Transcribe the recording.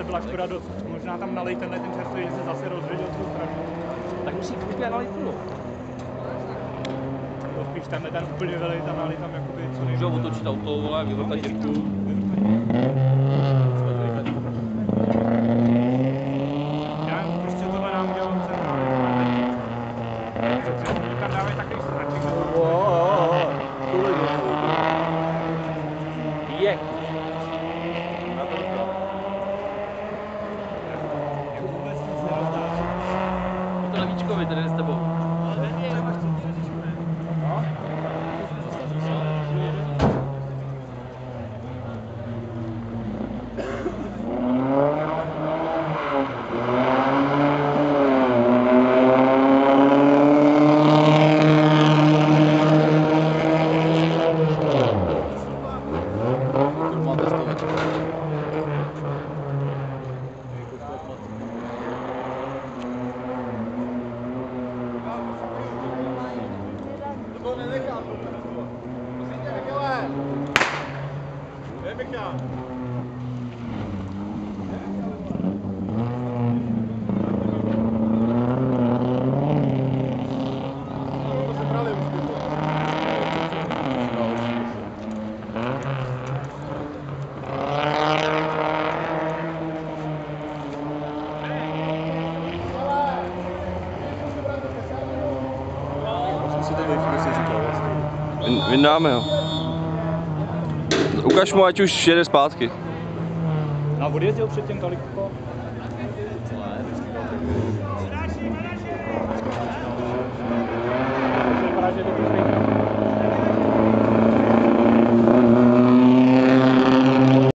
byla škoda dost. Možná tam nalej ten čerstvý, že se zase rozředil tu stranu. Tak musí úplně nalít plnou. Spíš ten úplně velej tam nalej tam jakoby co nejvíc. Můžou otočit auto, vole, vyvrtat dětku. Já prostě tohle nám dělal centrální. Tam dávají takový straček. Je. Je to Levíčkovi, tady je s tebou. Vyndáme ho. Ukaž mu, ať už jede zpátky. A odjezdil předtím tolik po? Vypadá, že by to